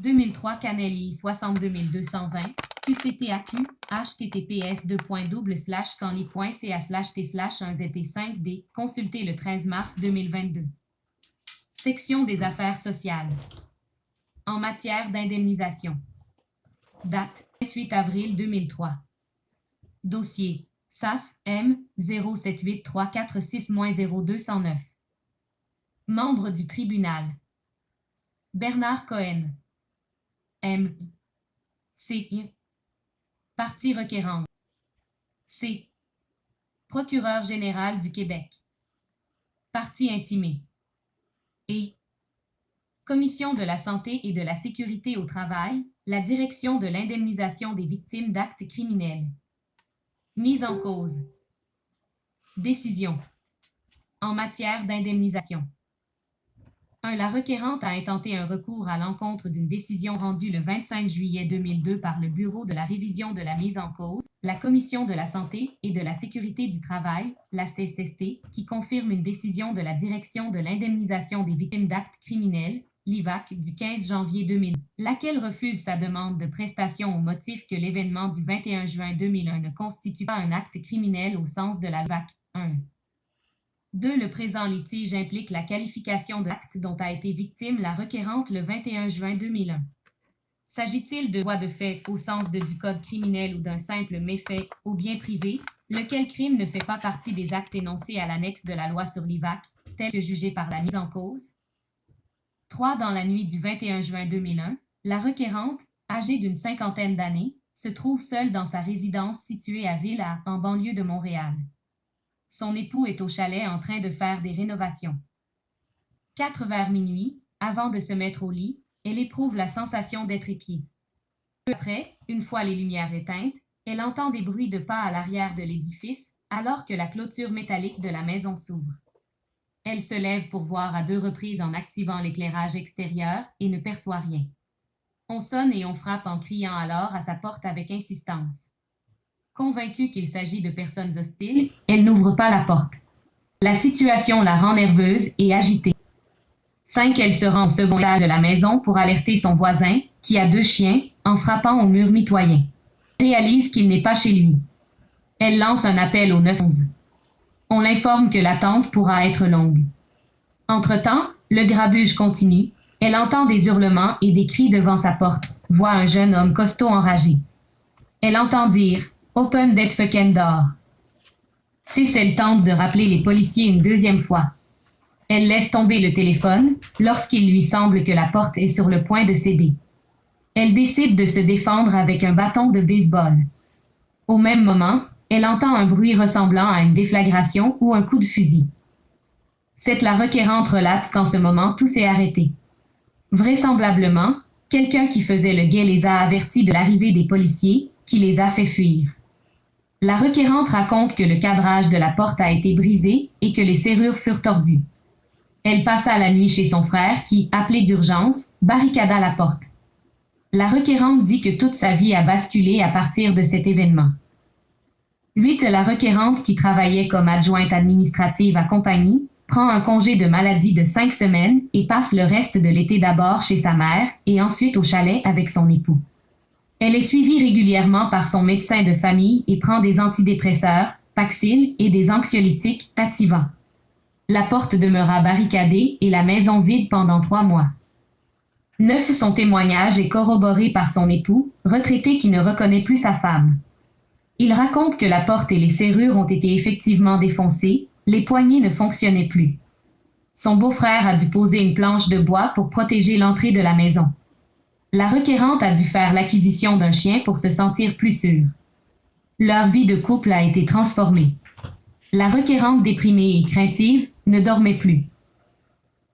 2003 Canelli 62220 QCTAQ https://canli.ca/t/1zt5d consulté le 13 mars 2022. Section des affaires sociales. En matière d'indemnisation. Date 28 avril 2003. Dossier SAS M 078346-0209. Membre du tribunal. Bernard Cohen. M. C. Partie requérante. C. Procureur général du Québec. Partie intimée. Et. Commission de la santé et de la sécurité au travail, la direction de l'indemnisation des victimes d'actes criminels. Mise en cause. Décision. En matière d'indemnisation. 1. La requérante a intenté un recours à l'encontre d'une décision rendue le 25 juillet 2002 par le Bureau de la révision de la mise en cause, la Commission de la santé et de la sécurité du travail, la CSST, qui confirme une décision de la direction de l'indemnisation des victimes d'actes criminels, l'IVAC, du 15 janvier 2000, laquelle refuse sa demande de prestation au motif que l'événement du 21 juin 2001 ne constitue pas un acte criminel au sens de la LIVAC 1. 2. Le présent litige implique la qualification de l'acte dont a été victime la requérante le 21 juin 2001. S'agit-il de voies de fait au sens du code criminel ou d'un simple méfait au bien privé, lequel crime ne fait pas partie des actes énoncés à l'annexe de la loi sur l'IVAC, tel que jugé par la mise en cause? 3. Dans la nuit du 21 juin 2001, la requérante, âgée d'une cinquantaine d'années, se trouve seule dans sa résidence située à Ville, en banlieue de Montréal. Son époux est au chalet en train de faire des rénovations. 4 vers minuit, avant de se mettre au lit, elle éprouve la sensation d'être épiée. Peu après, une fois les lumières éteintes, elle entend des bruits de pas à l'arrière de l'édifice, alors que la clôture métallique de la maison s'ouvre. Elle se lève pour voir à 2 reprises en activant l'éclairage extérieur et ne perçoit rien. On sonne et on frappe en criant alors à sa porte avec insistance. Convaincue qu'il s'agit de personnes hostiles, elle n'ouvre pas la porte. La situation la rend nerveuse et agitée. 5. Elle se rend au second étage de la maison pour alerter son voisin, qui a 2 chiens, en frappant au mur mitoyen. Elle réalise qu'il n'est pas chez lui. Elle lance un appel au 911. On l'informe que l'attente pourra être longue. Entre-temps, le grabuge continue. Elle entend des hurlements et des cris devant sa porte, voit un jeune homme costaud enragé. Elle entend dire « Open that fucking door ». 6. Elle tente de rappeler les policiers une 2e fois. Elle laisse tomber le téléphone lorsqu'il lui semble que la porte est sur le point de céder. Elle décide de se défendre avec un bâton de baseball. Au même moment, elle entend un bruit ressemblant à une déflagration ou un coup de fusil. 7. La requérante relate qu'en ce moment, tout s'est arrêté. Vraisemblablement, quelqu'un qui faisait le guet les a avertis de l'arrivée des policiers, qui les a fait fuir. La requérante raconte que le cadrage de la porte a été brisé et que les serrures furent tordues. Elle passa la nuit chez son frère qui, appelé d'urgence, barricada la porte. La requérante dit que toute sa vie a basculé à partir de cet événement. 8. La requérante qui travaillait comme adjointe administrative à compagnie prend un congé de maladie de 5 semaines et passe le reste de l'été d'abord chez sa mère et ensuite au chalet avec son époux. Elle est suivie régulièrement par son médecin de famille et prend des antidépresseurs, Paxil et des anxiolytiques, Ativan. La porte demeura barricadée et la maison vide pendant 3 mois. 9. Son témoignage est corroboré par son époux, retraité qui ne reconnaît plus sa femme. Il raconte que la porte et les serrures ont été effectivement défoncées, les poignées ne fonctionnaient plus. Son beau-frère a dû poser une planche de bois pour protéger l'entrée de la maison. La requérante a dû faire l'acquisition d'un chien pour se sentir plus sûre. Leur vie de couple a été transformée. La requérante déprimée et craintive ne dormait plus.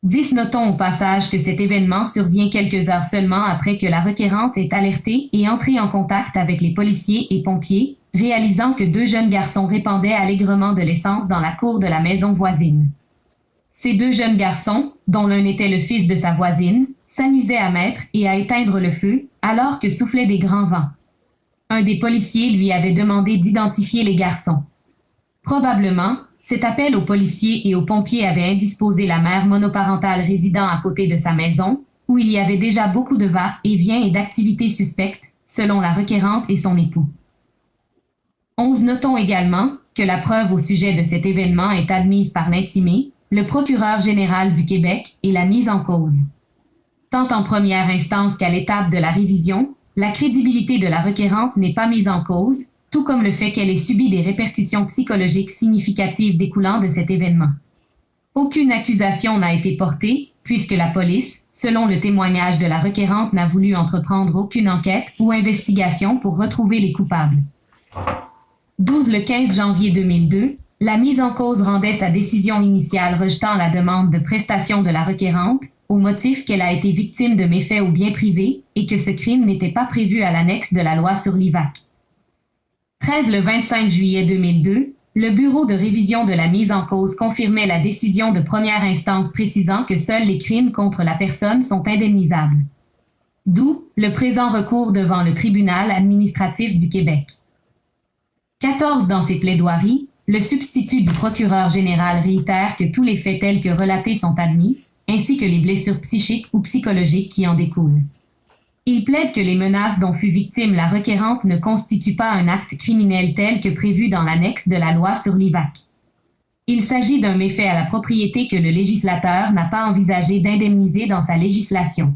10. Notons au passage que cet événement survient quelques heures seulement après que la requérante ait alerté et entré en contact avec les policiers et pompiers, réalisant que 2 jeunes garçons répandaient allègrement de l'essence dans la cour de la maison voisine. Ces 2 jeunes garçons, dont l'un était le fils de sa voisine, s'amusaient à mettre et à éteindre le feu alors que soufflaient des grands vents. Un des policiers lui avait demandé d'identifier les garçons. Probablement, cet appel aux policiers et aux pompiers avait indisposé la mère monoparentale résidant à côté de sa maison, où il y avait déjà beaucoup de va-et-vient et d'activités suspectes, selon la requérante et son époux. 11. Notons également que la preuve au sujet de cet événement est admise par l'intimé, le procureur général du Québec et la mise en cause. Tant en première instance qu'à l'étape de la révision, la crédibilité de la requérante n'est pas mise en cause, tout comme le fait qu'elle ait subi des répercussions psychologiques significatives découlant de cet événement. Aucune accusation n'a été portée, puisque la police, selon le témoignage de la requérante, n'a voulu entreprendre aucune enquête ou investigation pour retrouver les coupables. 12. Le 15 janvier 2002, la mise en cause rendait sa décision initiale rejetant la demande de prestation de la requérante, au motif qu'elle a été victime de méfaits aux biens privés et que ce crime n'était pas prévu à l'annexe de la loi sur l'IVAC. 13. Le 25 juillet 2002, le Bureau de révision de la mise en cause confirmait la décision de première instance précisant que seuls les crimes contre la personne sont indemnisables. D'où le présent recours devant le Tribunal administratif du Québec. 14. Dans ses plaidoiries, le substitut du procureur général réitère que tous les faits tels que relatés sont admis, ainsi que les blessures psychiques ou psychologiques qui en découlent. Il plaide que les menaces dont fut victime la requérante ne constituent pas un acte criminel tel que prévu dans l'annexe de la loi sur l'IVAC. Il s'agit d'un méfait à la propriété que le législateur n'a pas envisagé d'indemniser dans sa législation.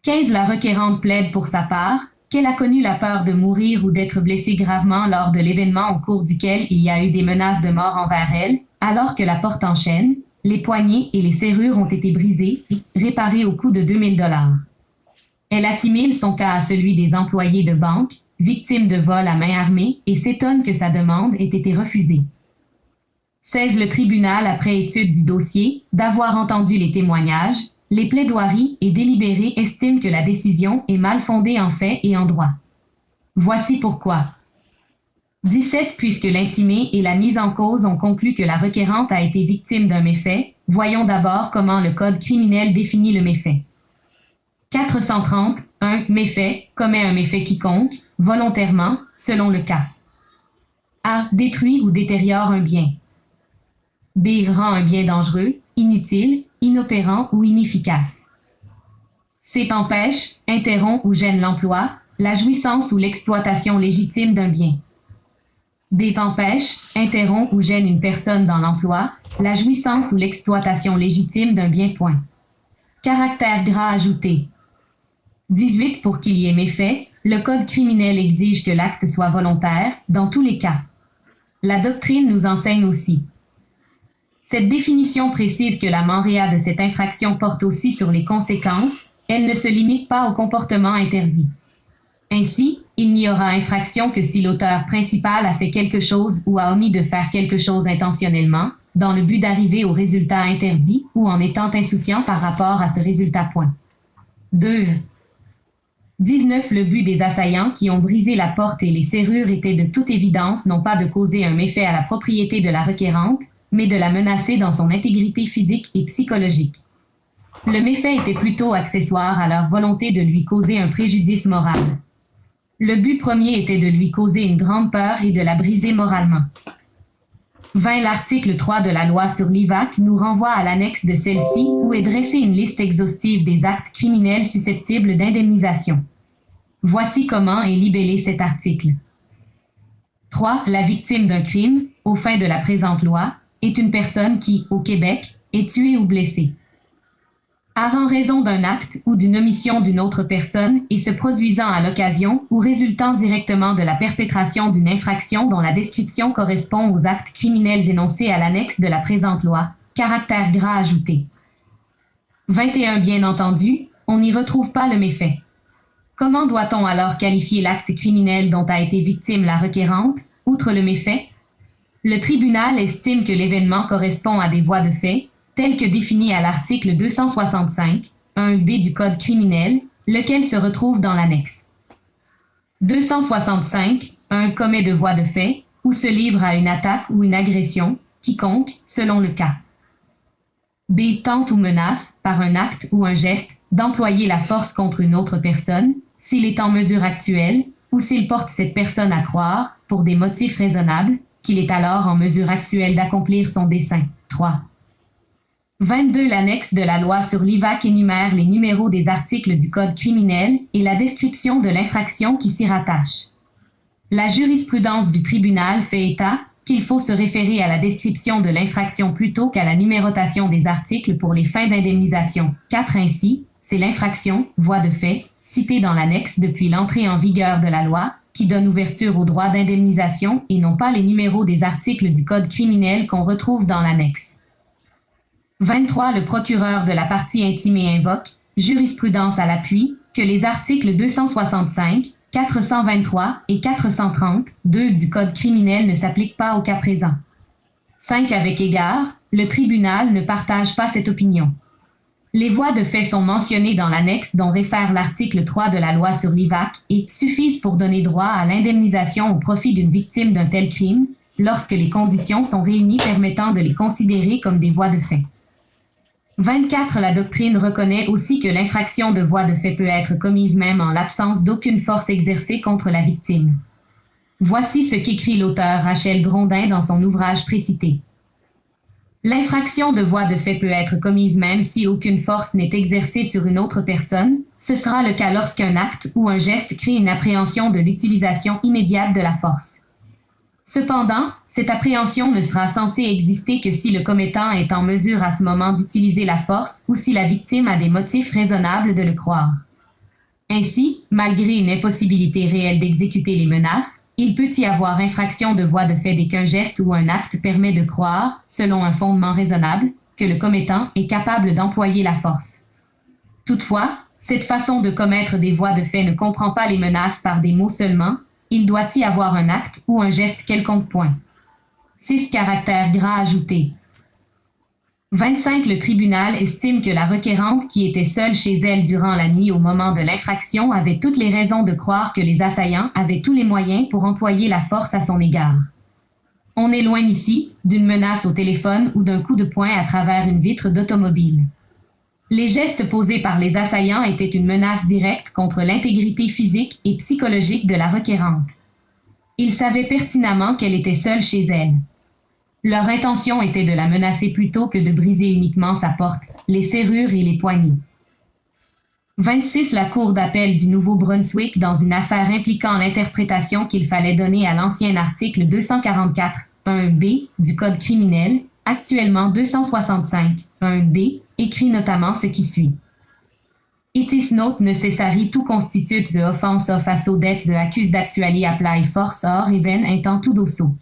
15. La requérante plaide pour sa part qu'elle a connu la peur de mourir ou d'être blessée gravement lors de l'événement au cours duquel il y a eu des menaces de mort envers elle, alors que la porte en chaîne, les poignées et les serrures ont été brisées et réparées au coût de 2000 $. Elle assimile son cas à celui des employés de banque, victimes de vol à main armée, et s'étonne que sa demande ait été refusée. 16. Le tribunal, après étude du dossier, d'avoir entendu les témoignages, les plaidoiries et délibérés, estime que la décision est mal fondée en fait et en droit. Voici pourquoi. 17. Puisque l'intimé et la mise en cause ont conclu que la requérante a été victime d'un méfait, voyons d'abord comment le Code criminel définit le méfait. 430. 1. Méfait commet un méfait quiconque, volontairement, selon le cas. A. Détruit ou détériore un bien. B. Rend un bien dangereux, inutile, inopérant ou inefficace. C. Empêche, interrompt ou gêne l'emploi, la jouissance ou l'exploitation légitime d'un bien. D. Empêche, interrompt ou gêne une personne dans l'emploi, la jouissance ou l'exploitation légitime d'un bien. Caractère gras ajouté. 18. Pour qu'il y ait méfait, le Code criminel exige que l'acte soit volontaire, dans tous les cas. La doctrine nous enseigne aussi. Cette définition précise que la menrea de cette infraction porte aussi sur les conséquences, elle ne se limite pas au comportement interdit. Ainsi, il n'y aura infraction que si l'auteur principal a fait quelque chose ou a omis de faire quelque chose intentionnellement, dans le but d'arriver au résultat interdit ou en étant insouciant par rapport à ce résultat. 2. 19. Le but des assaillants qui ont brisé la porte et les serrures était de toute évidence non pas de causer un méfait à la propriété de la requérante, mais de la menacer dans son intégrité physique et psychologique. Le méfait était plutôt accessoire à leur volonté de lui causer un préjudice moral. Le but premier était de lui causer une grande peur et de la briser moralement. 20. L'article 3 de la loi sur l'IVAC nous renvoie à l'annexe de celle-ci où est dressée une liste exhaustive des actes criminels susceptibles d'indemnisation. Voici comment est libellé cet article. 3. La victime d'un crime, aux fins de la présente loi, est une personne qui, au Québec, est tuée ou blessée. En raison d'un acte ou d'une omission d'une autre personne et se produisant à l'occasion ou résultant directement de la perpétration d'une infraction dont la description correspond aux actes criminels énoncés à l'annexe de la présente loi, caractère gras ajouté. 21. Bien entendu, on n'y retrouve pas le méfait. Comment doit-on alors qualifier l'acte criminel dont a été victime la requérante, outre le méfait? Le tribunal estime que l'événement correspond à des voies de fait, telles que définies à l'article 265, 1b du Code criminel, lequel se retrouve dans l'annexe. 265, 1 commet de voies de fait, ou se livre à une attaque ou une agression, quiconque, selon le cas. B. Tente ou menace, par un acte ou un geste, d'employer la force contre une autre personne, s'il est en mesure actuelle, ou s'il porte cette personne à croire, pour des motifs raisonnables, qu'il est alors en mesure actuelle d'accomplir son dessein. 3. 22. L'annexe de la loi sur l'IVAC énumère les numéros des articles du Code criminel et la description de l'infraction qui s'y rattache. La jurisprudence du tribunal fait état qu'il faut se référer à la description de l'infraction plutôt qu'à la numérotation des articles pour les fins d'indemnisation. 4. Ainsi, c'est l'infraction, voie de fait, citée dans l'annexe depuis l'entrée en vigueur de la loi, qui donne ouverture au droit d'indemnisation et non pas les numéros des articles du Code criminel qu'on retrouve dans l'annexe. 23. Le procureur de la partie intimée invoque, jurisprudence à l'appui, que les articles 265, 423 et 430 du Code criminel ne s'appliquent pas au cas présent. 5. Avec égard, le tribunal ne partage pas cette opinion. Les voies de fait sont mentionnées dans l'annexe dont réfère l'article 3 de la loi sur l'IVAC et suffisent pour donner droit à l'indemnisation au profit d'une victime d'un tel crime, lorsque les conditions sont réunies permettant de les considérer comme des voies de fait. 24. La doctrine reconnaît aussi que l'infraction de voie de fait peut être commise même en l'absence d'aucune force exercée contre la victime. Voici ce qu'écrit l'auteur Rachel Grondin dans son ouvrage précité. L'infraction de voie de fait peut être commise même si aucune force n'est exercée sur une autre personne. Ce sera le cas lorsqu'un acte ou un geste crée une appréhension de l'utilisation immédiate de la force. Cependant, cette appréhension ne sera censée exister que si le commettant est en mesure à ce moment d'utiliser la force ou si la victime a des motifs raisonnables de le croire. Ainsi, malgré une impossibilité réelle d'exécuter les menaces, il peut y avoir infraction de voie de fait dès qu'un geste ou un acte permet de croire, selon un fondement raisonnable, que le commettant est capable d'employer la force. Toutefois, cette façon de commettre des voies de fait ne comprend pas les menaces par des mots seulement, il doit y avoir un acte ou un geste quelconque. 6. Caractère gras ajouté. 25. Le tribunal estime que la requérante qui était seule chez elle durant la nuit au moment de l'infraction avait toutes les raisons de croire que les assaillants avaient tous les moyens pour employer la force à son égard. On est loin ici d'une menace au téléphone ou d'un coup de poing à travers une vitre d'automobile. Les gestes posés par les assaillants étaient une menace directe contre l'intégrité physique et psychologique de la requérante. Ils savaient pertinemment qu'elle était seule chez elle. Leur intention était de la menacer plutôt que de briser uniquement sa porte, les serrures et les poignées. 26. La Cour d'appel du Nouveau-Brunswick dans une affaire impliquant l'interprétation qu'il fallait donner à l'ancien article 244.1b du Code criminel, actuellement 265.1b, écrit notamment ce qui suit. It is not necessary to constitute the offense of assault that the accused actually apply force or even intent to do so.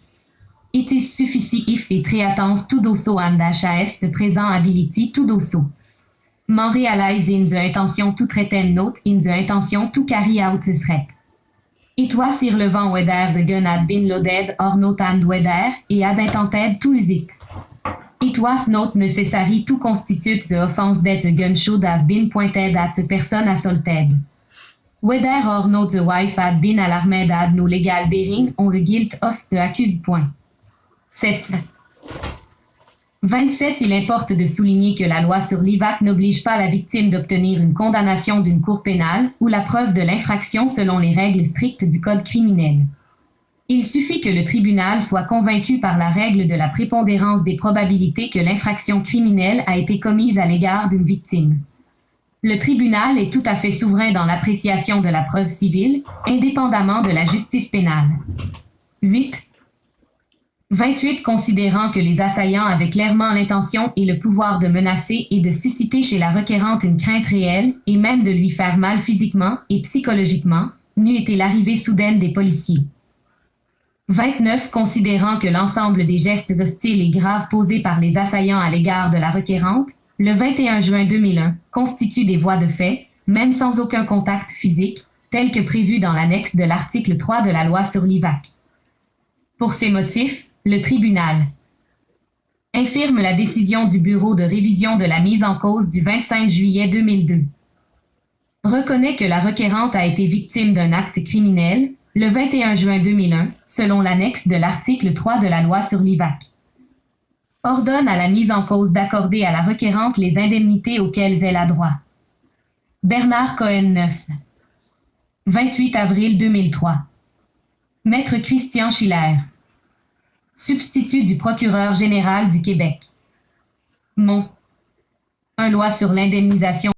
It is sufficient if it reattends to do so and has the present ability to do so. Man realize in the intention to threaten not in the intention to carry out the threat. It was irrelevant whether the gun had been loaded or not and whether he had intended to use it. It was not necessary to constitute the offense that the gun should have been pointed at the person assaulted. Whether or not the wife had been alarmed had no legal bearing on the guilt of the accused. 7. 27. Il importe de souligner que la loi sur l'IVAC n'oblige pas la victime d'obtenir une condamnation d'une cour pénale ou la preuve de l'infraction selon les règles strictes du Code criminel. Il suffit que le tribunal soit convaincu par la règle de la prépondérance des probabilités que l'infraction criminelle a été commise à l'égard d'une victime. Le tribunal est tout à fait souverain dans l'appréciation de la preuve civile, indépendamment de la justice pénale. 8. 28. Considérant que les assaillants avaient clairement l'intention et le pouvoir de menacer et de susciter chez la requérante une crainte réelle, et même de lui faire mal physiquement et psychologiquement, n'eût été l'arrivée soudaine des policiers. 29. Considérant que l'ensemble des gestes hostiles et graves posés par les assaillants à l'égard de la requérante, le 21 juin 2001, constituent des voies de fait, même sans aucun contact physique, tel que prévu dans l'annexe de l'article 3 de la loi sur l'IVAC. Pour ces motifs, le tribunal infirme la décision du Bureau de révision de la mise en cause du 25 juillet 2002. Reconnaît que la requérante a été victime d'un acte criminel, le 21 juin 2001, selon l'annexe de l'article 3 de la loi sur l'IVAC. Ordonne à la mise en cause d'accorder à la requérante les indemnités auxquelles elle a droit. Bernard Cohen 9. 28 avril 2003. Maître Christian Schiller. Substitut du procureur général du Québec. Mont. 1 loi sur l'indemnisation